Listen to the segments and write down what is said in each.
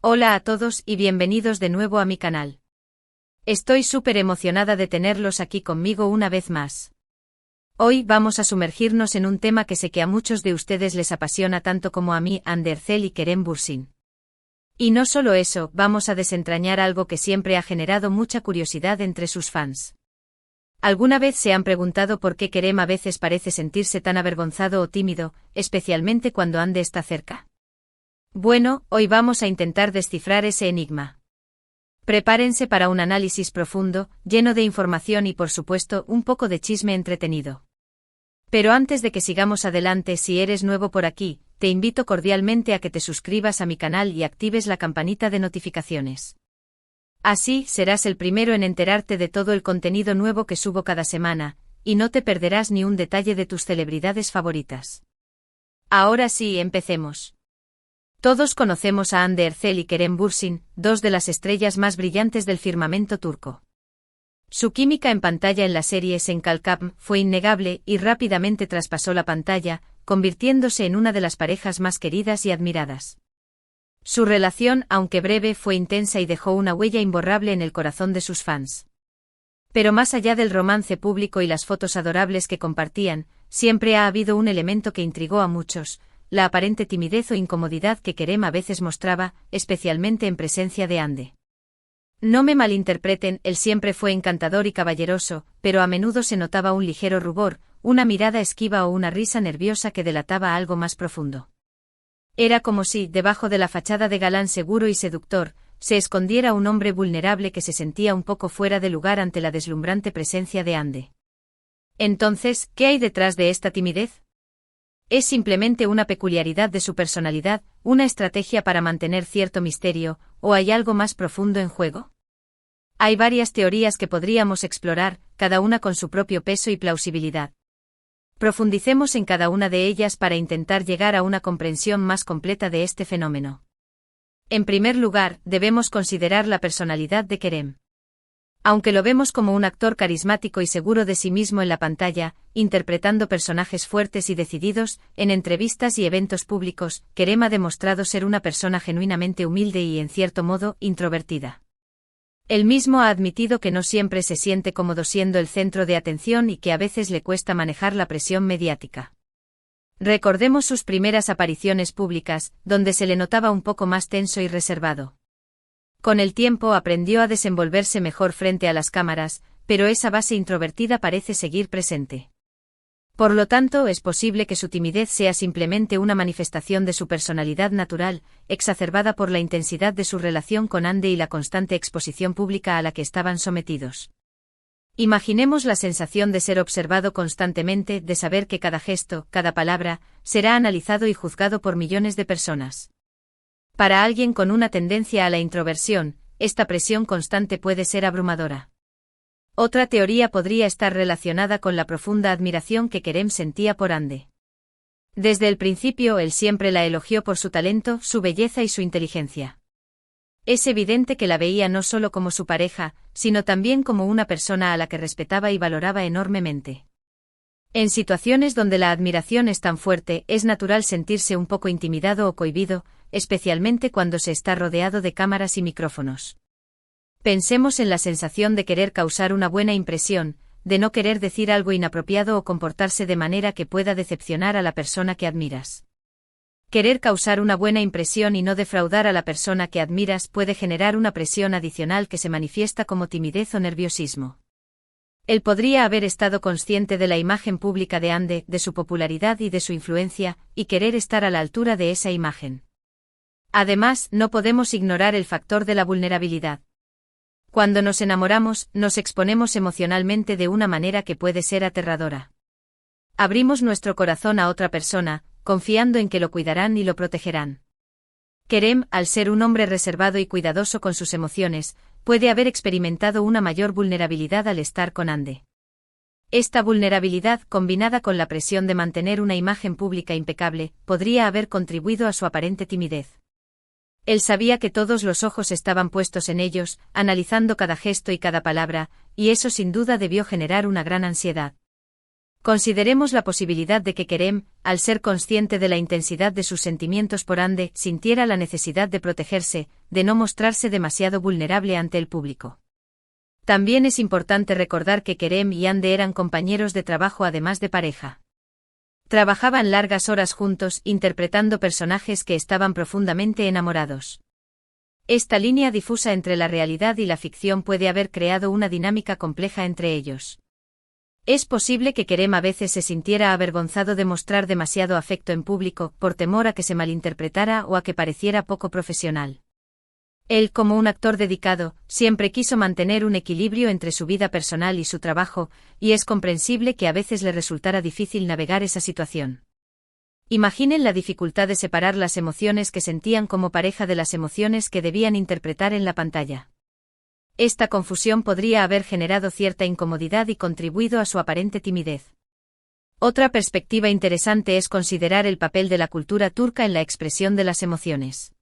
Hola a todos y bienvenidos de nuevo a mi canal. Estoy súper emocionada de tenerlos aquí conmigo una vez más. Hoy vamos a sumergirnos en un tema que sé que a muchos de ustedes les apasiona tanto como a mí, Ander Zel y Kerem Bürsin. Y no solo eso, vamos a desentrañar algo que siempre ha generado mucha curiosidad entre sus fans. ¿Alguna vez se han preguntado por qué Kerem a veces parece sentirse tan avergonzado o tímido, especialmente cuando Ande está cerca? Bueno, hoy vamos a intentar descifrar ese enigma. Prepárense para un análisis profundo, lleno de información y por supuesto un poco de chisme entretenido. Pero antes de que sigamos adelante, si eres nuevo por aquí, te invito cordialmente a que te suscribas a mi canal y actives la campanita de notificaciones. Así serás el primero en enterarte de todo el contenido nuevo que subo cada semana, y no te perderás ni un detalle de tus celebridades favoritas. Ahora sí, empecemos. Todos conocemos a Hande Erçel y Kerem Bürsin, dos de las estrellas más brillantes del firmamento turco. Su química en pantalla en la serie Senkalkam fue innegable y rápidamente traspasó la pantalla, convirtiéndose en una de las parejas más queridas y admiradas. Su relación, aunque breve, fue intensa y dejó una huella imborrable en el corazón de sus fans. Pero más allá del romance público y las fotos adorables que compartían, siempre ha habido un elemento que intrigó a muchos: la aparente timidez o incomodidad que Kerem a veces mostraba, especialmente en presencia de Hande. No me malinterpreten, él siempre fue encantador y caballeroso, pero a menudo se notaba un ligero rubor, una mirada esquiva o una risa nerviosa que delataba algo más profundo. Era como si, debajo de la fachada de galán seguro y seductor, se escondiera un hombre vulnerable que se sentía un poco fuera de lugar ante la deslumbrante presencia de Hande. Entonces, ¿qué hay detrás de esta timidez? ¿Es simplemente una peculiaridad de su personalidad, una estrategia para mantener cierto misterio, o hay algo más profundo en juego? Hay varias teorías que podríamos explorar, cada una con su propio peso y plausibilidad. Profundicemos en cada una de ellas para intentar llegar a una comprensión más completa de este fenómeno. En primer lugar, debemos considerar la personalidad de Kerem. Aunque lo vemos como un actor carismático y seguro de sí mismo en la pantalla, interpretando personajes fuertes y decididos, en entrevistas y eventos públicos, Kerem ha demostrado ser una persona genuinamente humilde y, en cierto modo, introvertida. Él mismo ha admitido que no siempre se siente cómodo siendo el centro de atención y que a veces le cuesta manejar la presión mediática. Recordemos sus primeras apariciones públicas, donde se le notaba un poco más tenso y reservado. Con el tiempo aprendió a desenvolverse mejor frente a las cámaras, pero esa base introvertida parece seguir presente. Por lo tanto, es posible que su timidez sea simplemente una manifestación de su personalidad natural, exacerbada por la intensidad de su relación con Hande y la constante exposición pública a la que estaban sometidos. Imaginemos la sensación de ser observado constantemente, de saber que cada gesto, cada palabra, será analizado y juzgado por millones de personas. Para alguien con una tendencia a la introversión, esta presión constante puede ser abrumadora. Otra teoría podría estar relacionada con la profunda admiración que Kerem sentía por Hande. Desde el principio él siempre la elogió por su talento, su belleza y su inteligencia. Es evidente que la veía no solo como su pareja, sino también como una persona a la que respetaba y valoraba enormemente. En situaciones donde la admiración es tan fuerte, es natural sentirse un poco intimidado o cohibido, especialmente cuando se está rodeado de cámaras y micrófonos. Pensemos en la sensación de querer causar una buena impresión, de no querer decir algo inapropiado o comportarse de manera que pueda decepcionar a la persona que admiras. Querer causar una buena impresión y no defraudar a la persona que admiras puede generar una presión adicional que se manifiesta como timidez o nerviosismo. Él podría haber estado consciente de la imagen pública de Hande, de su popularidad y de su influencia, y querer estar a la altura de esa imagen. Además, no podemos ignorar el factor de la vulnerabilidad. Cuando nos enamoramos, nos exponemos emocionalmente de una manera que puede ser aterradora. Abrimos nuestro corazón a otra persona, confiando en que lo cuidarán y lo protegerán. Kerem, al ser un hombre reservado y cuidadoso con sus emociones, puede haber experimentado una mayor vulnerabilidad al estar con Hande. Esta vulnerabilidad, combinada con la presión de mantener una imagen pública impecable, podría haber contribuido a su aparente timidez. Él sabía que todos los ojos estaban puestos en ellos, analizando cada gesto y cada palabra, y eso sin duda debió generar una gran ansiedad. Consideremos la posibilidad de que Kerem, al ser consciente de la intensidad de sus sentimientos por Ande, sintiera la necesidad de protegerse, de no mostrarse demasiado vulnerable ante el público. También es importante recordar que Kerem y Ande eran compañeros de trabajo además de pareja. Trabajaban largas horas juntos interpretando personajes que estaban profundamente enamorados. Esta línea difusa entre la realidad y la ficción puede haber creado una dinámica compleja entre ellos. Es posible que Kerem a veces se sintiera avergonzado de mostrar demasiado afecto en público, por temor a que se malinterpretara o a que pareciera poco profesional. Él, como un actor dedicado, siempre quiso mantener un equilibrio entre su vida personal y su trabajo, y es comprensible que a veces le resultara difícil navegar esa situación. Imaginen la dificultad de separar las emociones que sentían como pareja de las emociones que debían interpretar en la pantalla. Esta confusión podría haber generado cierta incomodidad y contribuido a su aparente timidez. Otra perspectiva interesante es considerar el papel de la cultura turca en la expresión de las emociones.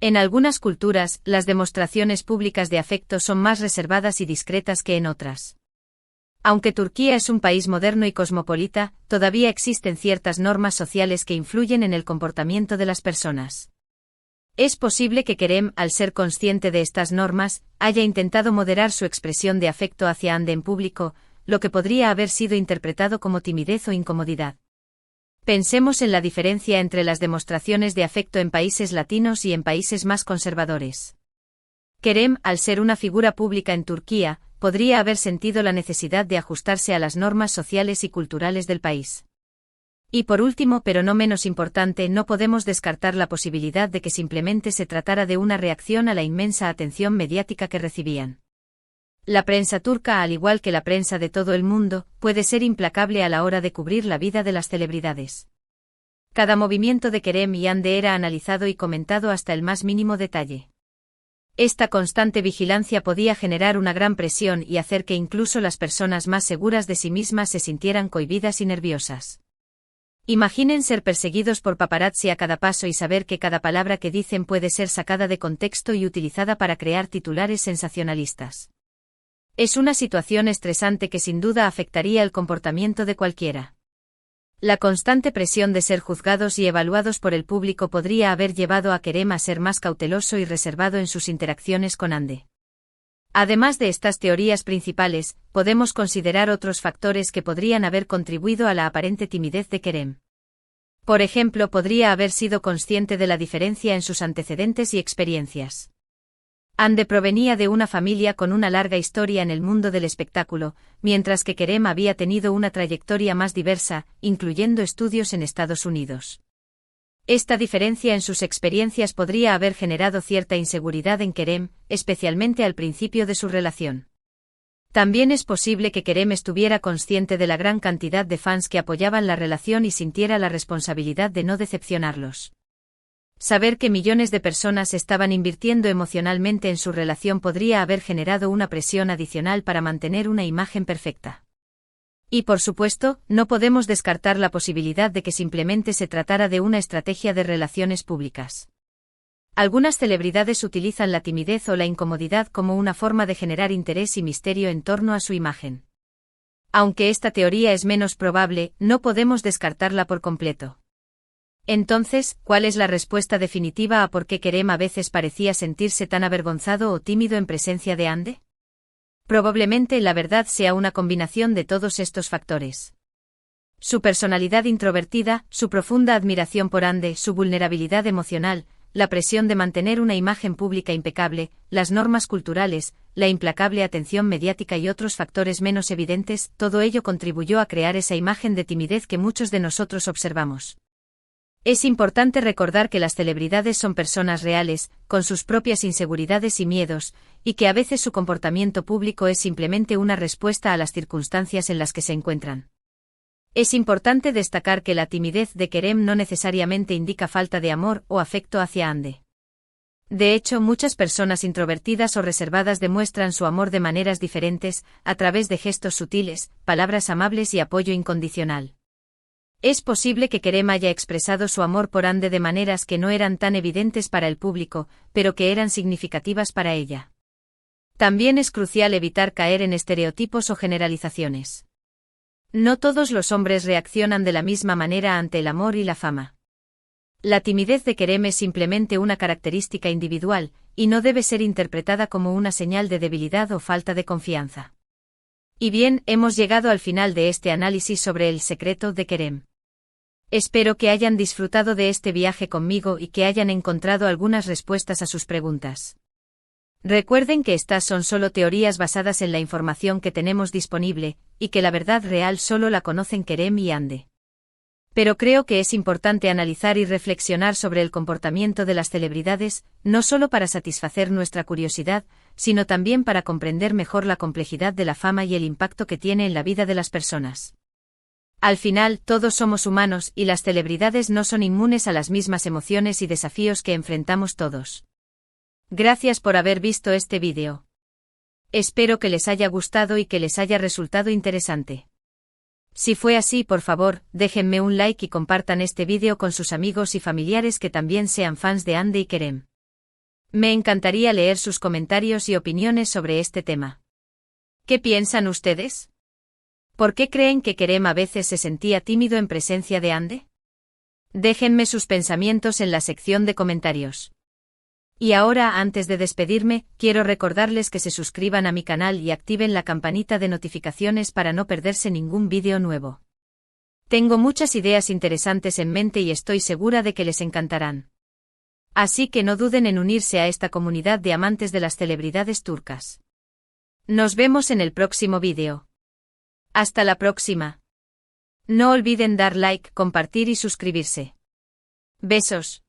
En algunas culturas, las demostraciones públicas de afecto son más reservadas y discretas que en otras. Aunque Turquía es un país moderno y cosmopolita, todavía existen ciertas normas sociales que influyen en el comportamiento de las personas. Es posible que Kerem, al ser consciente de estas normas, haya intentado moderar su expresión de afecto hacia Ande en público, lo que podría haber sido interpretado como timidez o incomodidad. Pensemos en la diferencia entre las demostraciones de afecto en países latinos y en países más conservadores. Kerem, al ser una figura pública en Turquía, podría haber sentido la necesidad de ajustarse a las normas sociales y culturales del país. Y por último, pero no menos importante, no podemos descartar la posibilidad de que simplemente se tratara de una reacción a la inmensa atención mediática que recibían. La prensa turca, al igual que la prensa de todo el mundo, puede ser implacable a la hora de cubrir la vida de las celebridades. Cada movimiento de Kerem y Ande era analizado y comentado hasta el más mínimo detalle. Esta constante vigilancia podía generar una gran presión y hacer que incluso las personas más seguras de sí mismas se sintieran cohibidas y nerviosas. Imaginen ser perseguidos por paparazzi a cada paso y saber que cada palabra que dicen puede ser sacada de contexto y utilizada para crear titulares sensacionalistas. Es una situación estresante que sin duda afectaría el comportamiento de cualquiera. La constante presión de ser juzgados y evaluados por el público podría haber llevado a Kerem a ser más cauteloso y reservado en sus interacciones con Ande. Además de estas teorías principales, podemos considerar otros factores que podrían haber contribuido a la aparente timidez de Kerem. Por ejemplo, podría haber sido consciente de la diferencia en sus antecedentes y experiencias. Ande provenía de una familia con una larga historia en el mundo del espectáculo, mientras que Kerem había tenido una trayectoria más diversa, incluyendo estudios en Estados Unidos. Esta diferencia en sus experiencias podría haber generado cierta inseguridad en Kerem, especialmente al principio de su relación. También es posible que Kerem estuviera consciente de la gran cantidad de fans que apoyaban la relación y sintiera la responsabilidad de no decepcionarlos. Saber que millones de personas estaban invirtiendo emocionalmente en su relación podría haber generado una presión adicional para mantener una imagen perfecta. Y por supuesto, no podemos descartar la posibilidad de que simplemente se tratara de una estrategia de relaciones públicas. Algunas celebridades utilizan la timidez o la incomodidad como una forma de generar interés y misterio en torno a su imagen. Aunque esta teoría es menos probable, no podemos descartarla por completo. Entonces, ¿cuál es la respuesta definitiva a por qué Kerem a veces parecía sentirse tan avergonzado o tímido en presencia de Ande? Probablemente la verdad sea una combinación de todos estos factores. Su personalidad introvertida, su profunda admiración por Ande, su vulnerabilidad emocional, la presión de mantener una imagen pública impecable, las normas culturales, la implacable atención mediática y otros factores menos evidentes, todo ello contribuyó a crear esa imagen de timidez que muchos de nosotros observamos. Es importante recordar que las celebridades son personas reales, con sus propias inseguridades y miedos, y que a veces su comportamiento público es simplemente una respuesta a las circunstancias en las que se encuentran. Es importante destacar que la timidez de Kerem no necesariamente indica falta de amor o afecto hacia Ande. De hecho, muchas personas introvertidas o reservadas demuestran su amor de maneras diferentes, a través de gestos sutiles, palabras amables y apoyo incondicional. Es posible que Kerem haya expresado su amor por Ande de maneras que no eran tan evidentes para el público, pero que eran significativas para ella. También es crucial evitar caer en estereotipos o generalizaciones. No todos los hombres reaccionan de la misma manera ante el amor y la fama. La timidez de Kerem es simplemente una característica individual, y no debe ser interpretada como una señal de debilidad o falta de confianza. Y bien, hemos llegado al final de este análisis sobre el secreto de Kerem. Espero que hayan disfrutado de este viaje conmigo y que hayan encontrado algunas respuestas a sus preguntas. Recuerden que estas son solo teorías basadas en la información que tenemos disponible, y que la verdad real solo la conocen Kerem y Hande. Pero creo que es importante analizar y reflexionar sobre el comportamiento de las celebridades, no solo para satisfacer nuestra curiosidad, sino también para comprender mejor la complejidad de la fama y el impacto que tiene en la vida de las personas. Al final, todos somos humanos y las celebridades no son inmunes a las mismas emociones y desafíos que enfrentamos todos. Gracias por haber visto este vídeo. Espero que les haya gustado y que les haya resultado interesante. Si fue así, por favor, déjenme un like y compartan este vídeo con sus amigos y familiares que también sean fans de Hande y Kerem. Me encantaría leer sus comentarios y opiniones sobre este tema. ¿Qué piensan ustedes? ¿Por qué creen que Kerem a veces se sentía tímido en presencia de Hande? Déjenme sus pensamientos en la sección de comentarios. Y ahora, antes de despedirme, quiero recordarles que se suscriban a mi canal y activen la campanita de notificaciones para no perderse ningún vídeo nuevo. Tengo muchas ideas interesantes en mente y estoy segura de que les encantarán. Así que no duden en unirse a esta comunidad de amantes de las celebridades turcas. Nos vemos en el próximo vídeo. Hasta la próxima. No olviden dar like, compartir y suscribirse. Besos.